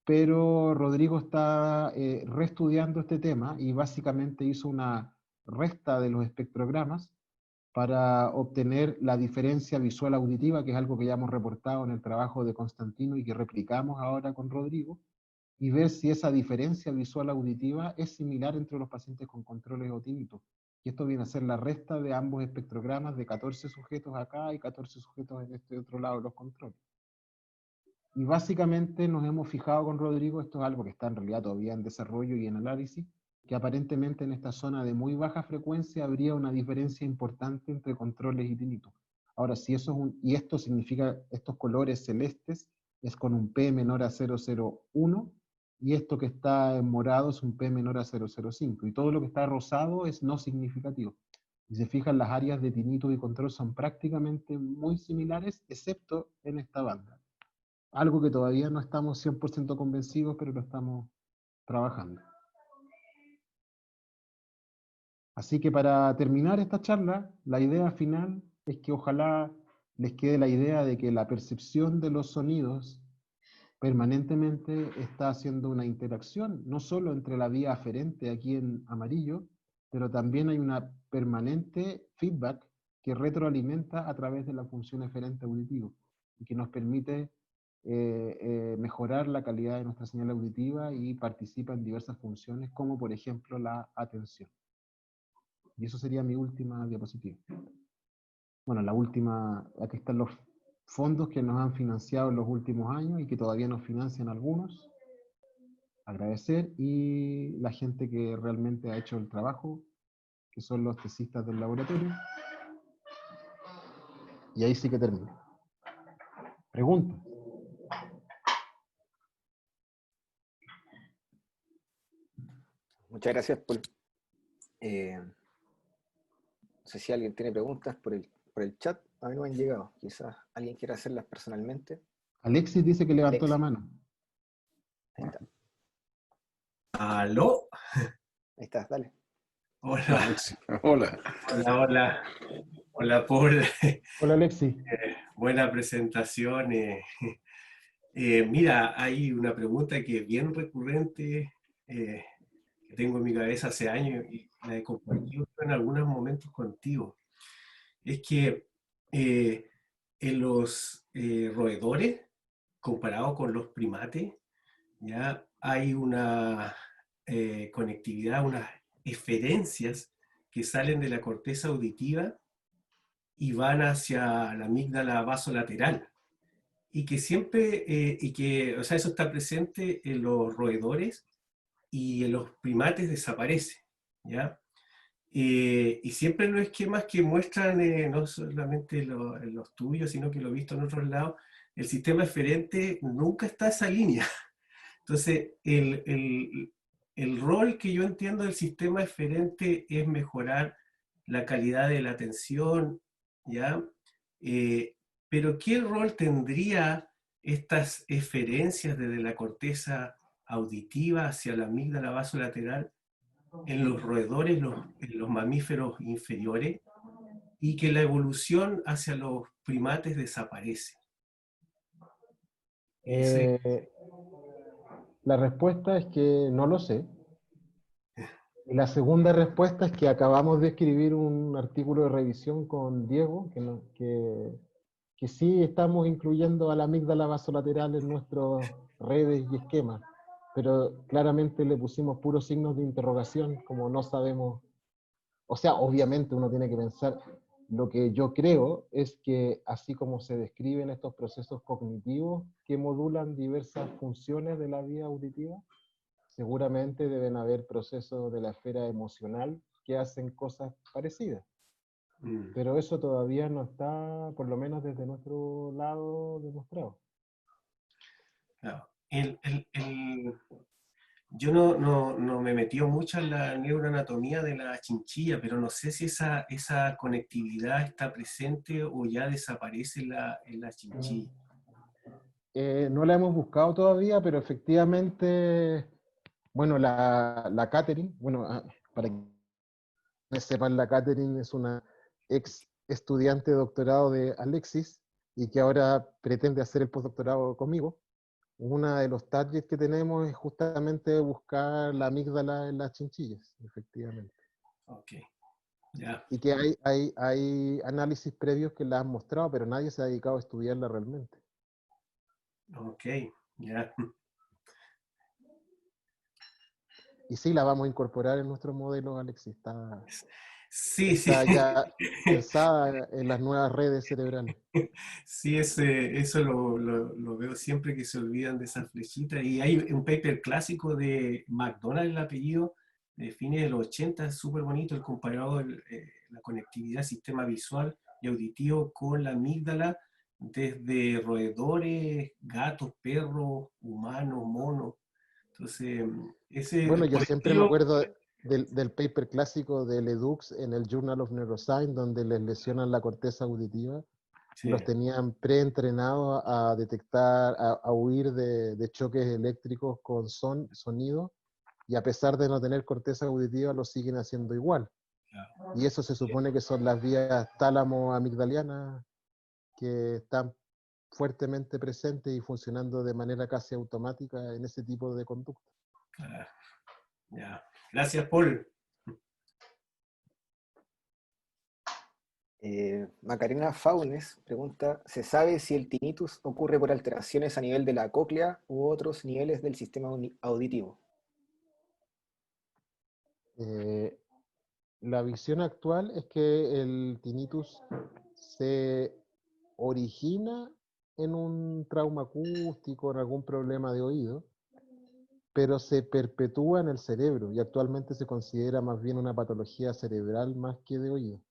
pero Rodrigo está reestudiando este tema y básicamente hizo una resta de los espectrogramas para obtener la diferencia visual auditiva, que es algo que ya hemos reportado en el trabajo de Constantino y que replicamos ahora con Rodrigo, y ver si esa diferencia visual auditiva es similar entre los pacientes con controles o tinnitus. Y esto viene a ser la resta de ambos espectrogramas de 14 sujetos acá y 14 sujetos en este otro lado de los controles. Y básicamente nos hemos fijado con Rodrigo, esto es algo que está en realidad todavía en desarrollo y en análisis, que aparentemente en esta zona de muy baja frecuencia habría una diferencia importante entre controles y tinnitus. Ahora, si eso es y esto significa, estos colores celestes es con un P menor a 0,01, y esto que está en morado es un P menor a 0,05, y todo lo que está rosado es no significativo. Si se fijan, las áreas de tinnitus y control son prácticamente muy similares, excepto en esta banda. Algo que todavía no estamos 100% convencidos, pero lo estamos trabajando. Así que para terminar esta charla, la idea final es que ojalá les quede la idea de que la percepción de los sonidos permanentemente está haciendo una interacción, no solo entre la vía aferente aquí en amarillo, pero también hay una permanente feedback que retroalimenta a través de la función eferente auditivo y que nos permite mejorar la calidad de nuestra señal auditiva y participa en diversas funciones, como por ejemplo la atención. Y eso sería mi última diapositiva. Bueno, la última, aquí están los fondos que nos han financiado en los últimos años y que todavía nos financian algunos. Agradecer, y la gente que realmente ha hecho el trabajo, que son los tesistas del laboratorio. Y ahí sí que termino. Preguntas. Muchas gracias, Paul. No sé si alguien tiene preguntas por el chat. A mí no me han llegado. Quizás alguien quiera hacerlas personalmente. Alexis dice que levantó la mano. Ahí está. ¿Aló? Ahí está, dale. Hola. Hola. Hola, hola. Hola, Paul. Hola, Alexis. Buena presentación. Mira, hay una pregunta que es bien recurrente, que tengo en mi cabeza hace años y la he compartido en algunos momentos contigo. Es que en los roedores, comparado con los primates, ya hay una conectividad, unas eferencias que salen de la corteza auditiva y van hacia la amígdala vasolateral. Y que siempre, o sea, eso está presente en los roedores y en los primates desaparece, ¿ya? Y siempre en los esquemas que muestran, no solamente en los tuyos, sino que lo he visto en otros lados, el sistema eferente nunca está esa línea. Entonces, el rol que yo entiendo del sistema eferente es mejorar la calidad de la atención, ¿ya? Pero ¿qué rol tendría estas eferencias desde la corteza auditiva hacia la amígdala vasolateral en los roedores, en los mamíferos inferiores, y que la evolución hacia los primates desaparece? La respuesta es que no lo sé. Y la segunda respuesta es que acabamos de escribir un artículo de revisión con Diego, que sí estamos incluyendo a la amígdala vasolateral en nuestras redes y esquemas, pero claramente le pusimos puros signos de interrogación, como no sabemos. O sea, obviamente uno tiene que pensar, lo que yo creo es que así como se describen estos procesos cognitivos que modulan diversas funciones de la vía auditiva, seguramente deben haber procesos de la esfera emocional que hacen cosas parecidas. Pero eso todavía no está, por lo menos desde nuestro lado, demostrado. Claro. Yo no me he metido mucho en la neuroanatomía de la chinchilla, pero no sé si esa conectividad está presente o ya desaparece en la chinchilla. No la hemos buscado todavía, pero efectivamente, bueno, la Catherine, bueno, para que sepan, la Catherine es una ex estudiante de doctorado de Alexis y que ahora pretende hacer el postdoctorado conmigo. Uno de los targets que tenemos es justamente buscar la amígdala en las chinchillas, efectivamente. Ok, ya. Y que hay análisis previos que la han mostrado, pero nadie se ha dedicado a estudiarla realmente. Ok, ya. Y sí, la vamos a incorporar en nuestro modelo, Alexis. Sí, está sí. ya pensada en las nuevas redes cerebrales. Sí, eso lo veo siempre, que se olvidan de esas flechitas. Y hay un paper clásico de McDonald, el apellido, de fines de los 80, súper bonito, el comparado la conectividad, sistema visual y auditivo con la amígdala desde roedores, gatos, perros, humanos, monos. Entonces, ese, Bueno, yo por siempre me estilo, acuerdo del paper clásico del Edux en el Journal of Neuroscience, donde les lesionan la corteza auditiva y sí, los tenían preentrenados a detectar, a huir de choques eléctricos con sonido, y a pesar de no tener corteza auditiva, lo siguen haciendo igual. claro, Y eso se supone que son las vías tálamo-amigdalianas que están fuertemente presentes y funcionando de manera casi automática en ese tipo de conducta. claro, ya. Gracias, Paul. Macarena Faunes pregunta, ¿se sabe si el tinnitus ocurre por alteraciones a nivel de la cóclea u otros niveles del sistema auditivo? Eh, la visión actual es que el tinnitus se origina en un trauma acústico, en algún problema de oído, pero se perpetúa en el cerebro y actualmente se considera más bien una patología cerebral más que de oído.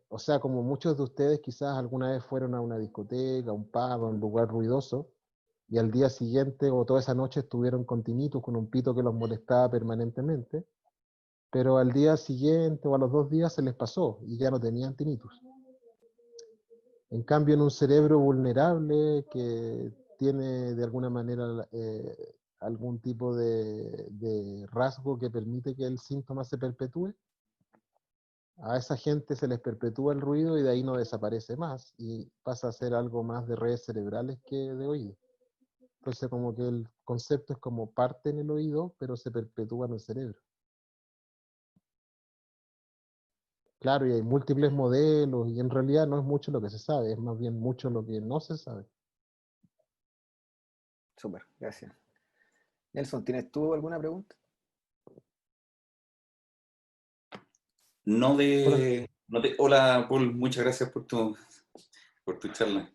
O sea, como muchos de ustedes quizás alguna vez fueron a una discoteca, a un pub, a un lugar ruidoso, y al día siguiente o toda esa noche estuvieron con tinnitus, con un pito que los molestaba permanentemente, pero al día siguiente o a los 2 días se les pasó y ya no tenían tinnitus. En cambio, en un cerebro vulnerable que tiene de alguna manera algún tipo de rasgo que permite que el síntoma se perpetúe, a esa gente se les perpetúa el ruido y de ahí no desaparece más y pasa a ser algo más de redes cerebrales que de oído. Entonces como que el concepto es como parte en el oído, pero se perpetúa en el cerebro. Claro, y hay múltiples modelos y en realidad no es mucho lo que se sabe, es más bien mucho lo que no se sabe. Súper, gracias. Nelson, ¿tienes tú alguna pregunta? Por, Hola, Paul, muchas gracias por tu charla.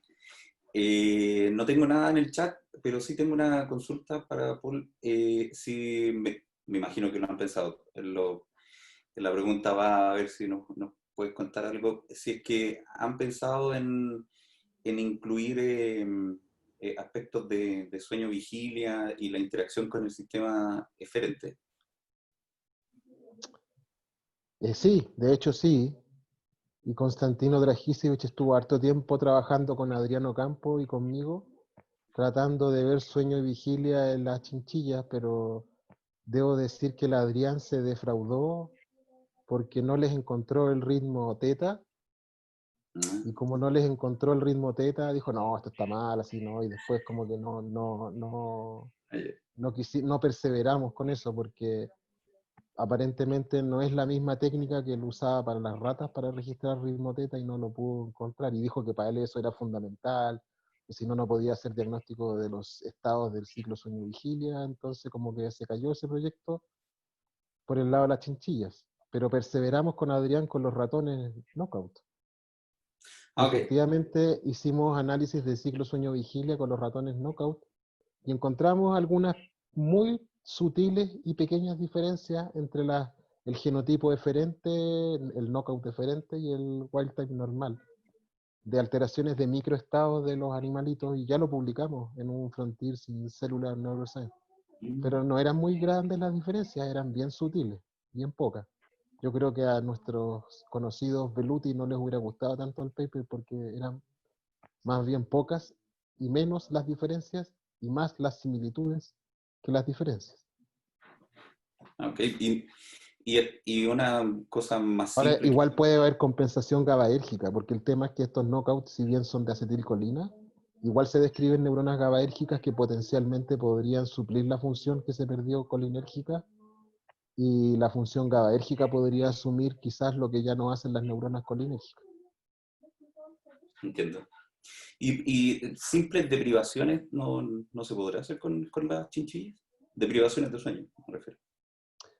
No tengo nada en el chat, pero sí tengo una consulta para Paul. Sí, me imagino que lo han pensado. En la pregunta va a ver si nos puedes contar algo. Si es que han pensado en incluir aspectos de sueño-vigilia y la interacción con el sistema eferente. sí, de hecho sí. Y Constantino Dragisevich estuvo harto tiempo trabajando con Adriano Campo y conmigo, tratando de ver sueño y vigilia en las chinchillas, pero debo decir que el Adrián se defraudó porque no les encontró el ritmo teta, y como no les encontró el ritmo teta, dijo, no, esto está mal, así no, y después como que no perseveramos con eso, porque aparentemente no es la misma técnica que él usaba para las ratas para registrar ritmo teta y no lo pudo encontrar, y dijo que para él eso era fundamental, que si no, no podía hacer diagnóstico de los estados del ciclo sueño-vigilia, entonces como que se cayó ese proyecto por el lado de las chinchillas, pero perseveramos con Adrián con los ratones knockout. Y Ah, ok. efectivamente hicimos análisis de ciclo sueño-vigilia con los ratones knockout y encontramos algunas muy sutiles y pequeñas diferencias entre el genotipo eferente, el knockout eferente y el wild type normal, de alteraciones de microestados de los animalitos, y ya lo publicamos en un Frontier sin Cellular Neuroscience. Pero no eran muy grandes las diferencias, eran bien sutiles, bien pocas. Yo creo que a nuestros conocidos Veluti no les hubiera gustado tanto el paper porque eran más bien pocas y menos las diferencias y más las similitudes que las diferencias. Ok, y una cosa más Ahora, simple. igual puede haber compensación GABAérgica, porque el tema es que estos knockouts, si bien son de acetilcolina, igual se describen neuronas GABAérgicas que potencialmente podrían suplir la función que se perdió colinérgica, y la función GABAérgica podría asumir quizás lo que ya no hacen las neuronas colinérgicas. Entiendo. Y simples deprivaciones no se podrá hacer con las chinchillas. Deprivaciones de sueño, me refiero.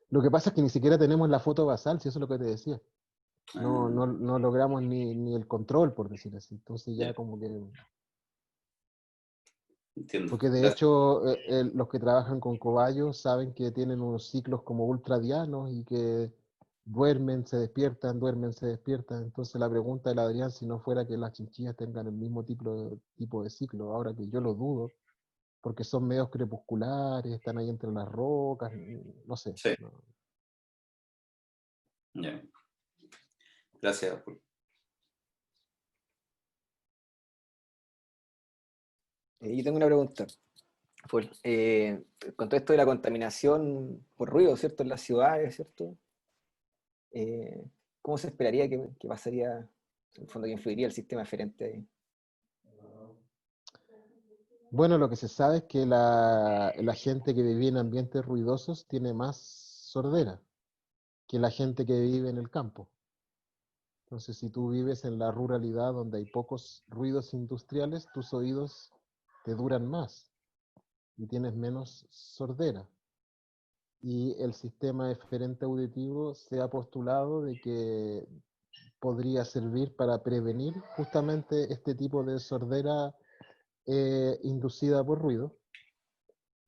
Lo que pasa es que ni siquiera tenemos la foto basal, si eso es lo que te decía. No, Ah, no logramos ni el control, por decir así. Entonces ya ya, como que... entiendo. Porque de Gracias. hecho los que trabajan con cobayos saben que tienen unos ciclos como ultradianos y que duermen, se despiertan, duermen, se despiertan. Entonces la pregunta del Adrián, si no fuera que las chinchillas tengan el mismo tipo de ciclo, ahora que yo lo dudo, porque son medios crepusculares, están ahí entre las rocas, no sé. Sí. No. Ya. Gracias, Paul. Yo tengo una pregunta, Paul. Con todo esto de la contaminación por ruido, ¿cierto? En las ciudades, ¿cierto? ¿Cómo se esperaría que pasaría, en el fondo, que influiría el sistema eferente ahí? Bueno, lo que se sabe es que la gente que vive en ambientes ruidosos tiene más sordera que la gente que vive en el campo. Entonces, si tú vives en la ruralidad donde hay pocos ruidos industriales, tus oídos te duran más y tienes menos sordera. Y el sistema eferente auditivo se ha postulado de que podría servir para prevenir justamente este tipo de sordera inducida por ruido.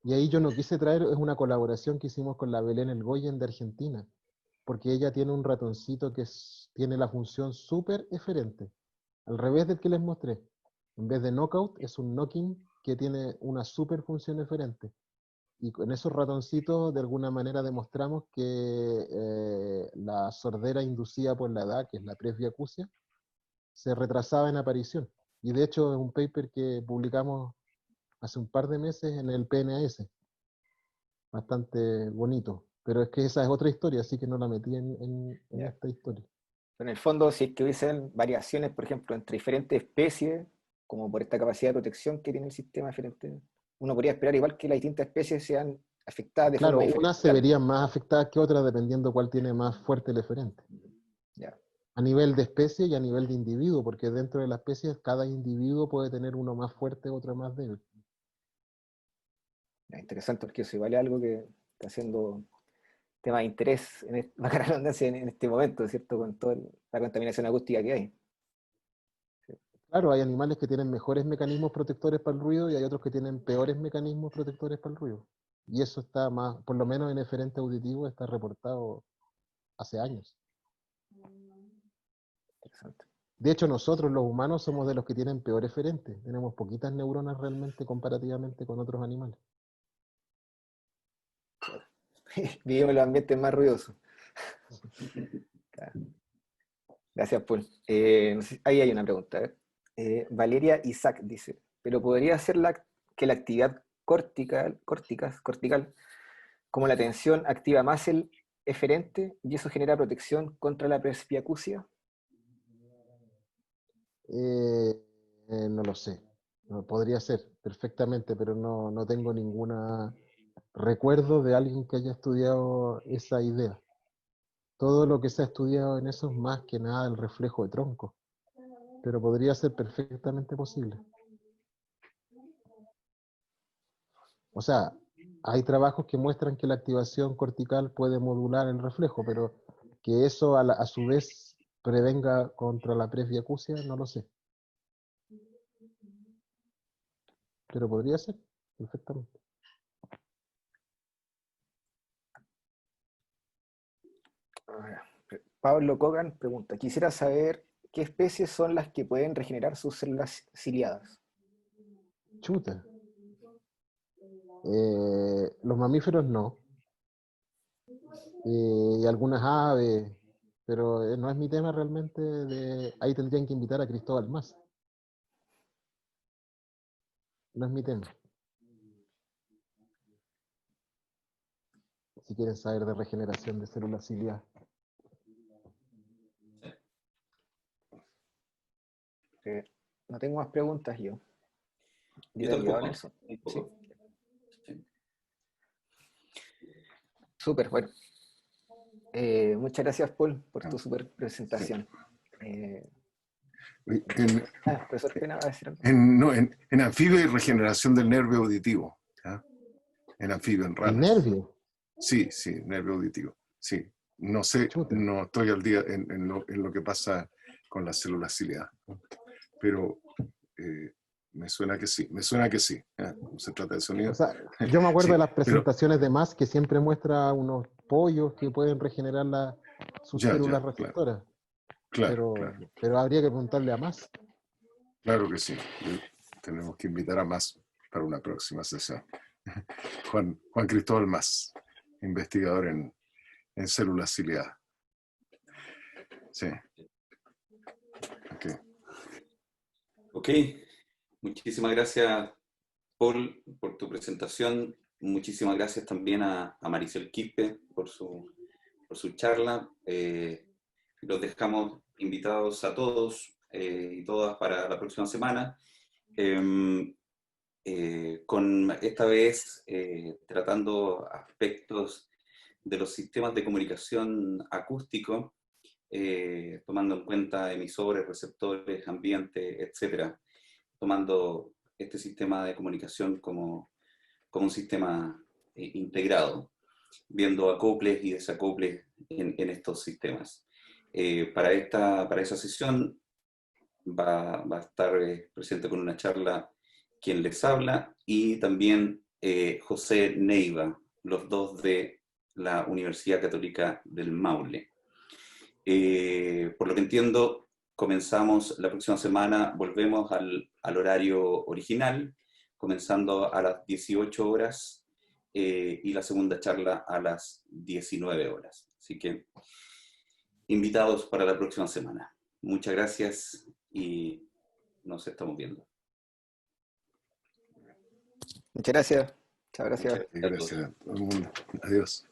Y ahí yo no quise traer, es una colaboración que hicimos con la Belén Elgoyen de Argentina, porque ella tiene un ratoncito que tiene la función súper eferente, al revés del que les mostré. En vez de knockout, es un knocking que tiene una súper función eferente. Y con esos ratoncitos, de alguna manera, demostramos que la sordera inducida por la edad, que es la presbiacusia, se retrasaba en aparición. Y de hecho, es un paper que publicamos hace un par de meses en el PNAS. Bastante bonito. Pero es que esa es otra historia, así que no la metí en esta historia. En el fondo, si es que hubiesen variaciones, por ejemplo, entre diferentes especies, como por esta capacidad de protección que tiene el sistema eferente, uno podría esperar igual que las distintas especies sean afectadas de Claro, forma diferente. unas se verían más afectadas que otras dependiendo cuál tiene más fuerte el eferente. Ya. A nivel de especie y a nivel de individuo, porque dentro de las especies cada individuo puede tener uno más fuerte, otro más débil. Ya, interesante, porque eso igual es algo que está siendo tema de interés, valga la redundancia, en este momento, ¿cierto? Con toda la contaminación acústica que hay. Claro, hay animales que tienen mejores mecanismos protectores para el ruido y hay otros que tienen peores mecanismos protectores para el ruido. Y eso está más, por lo menos en eferente auditivo, está reportado hace años. Interesante. De hecho, nosotros los humanos somos de los que tienen peor eferente. Tenemos poquitas neuronas realmente comparativamente con otros animales. Vivimos en los ambientes más ruidosos. Claro. Gracias, Paul. No sé, ahí hay una pregunta. A ver. Valeria Isaac dice, pero podría ser que la actividad cortical, como la tensión, activa más el eferente y eso genera protección contra la presbiacusia. No lo sé. No, podría ser perfectamente, pero no tengo ningún recuerdo de alguien que haya estudiado esa idea. Todo lo que se ha estudiado en eso es más que nada el reflejo de tronco, pero podría ser perfectamente posible. O sea, hay trabajos que muestran que la activación cortical puede modular el reflejo, pero que eso a su vez prevenga contra la presbiacusia, no lo sé. Pero podría ser, perfectamente. Pablo Kogan pregunta, quisiera saber qué especies son las que pueden regenerar sus células ciliadas. Chuta. Los mamíferos no. Y algunas aves, pero no es mi tema realmente. Ahí tendrían que invitar a Cristóbal Más. No es mi tema. Si quieren saber de regeneración de células ciliadas. No tengo más preguntas yo. Yo ¿Te ha quedado, tampoco. Nelson? Sí. Sí. Súper, bueno. Muchas gracias, Paul, por tu super presentación. Profesor Pena, ¿va a decir algo? En anfibio hay regeneración del nervio auditivo. ¿Ya? En anfibio, en ranas. ¿El nervio? Sí, nervio auditivo. Sí. No sé, Chuta. no estoy al día en lo que pasa con las células ciliadas. Pero me suena que sí. ¿Ya? Se trata de sonido. O sea, yo me acuerdo Sí, de las pero presentaciones de Más que siempre muestra unos pollos que pueden regenerar sus células receptoras. claro. Pero habría que preguntarle a Más. Claro que sí. Tenemos que invitar a Más para una próxima sesión. Juan Cristóbal Mas, investigador en células ciliadas. Sí. Ok, muchísimas gracias, Paul, por tu presentación. Muchísimas gracias también a Maricel Quispe por su charla. Los dejamos invitados a todos y todas para la próxima semana. Con esta vez tratando aspectos de los sistemas de comunicación acústico, tomando en cuenta emisores, receptores, ambiente, etcétera, tomando este sistema de comunicación como un sistema integrado, viendo acoples y desacoples en estos sistemas. Para esa sesión va a estar presente con una charla quien les habla y también José Neiva, los dos de la Universidad Católica del Maule. Por lo que entiendo, comenzamos la próxima semana, volvemos al horario original, comenzando a las 18 horas y la segunda charla a las 19 horas. Así que invitados para la próxima semana. Muchas gracias y nos estamos viendo. Muchas gracias. Muchas gracias. Muchas gracias a todos. Gracias a todo el mundo. Adiós.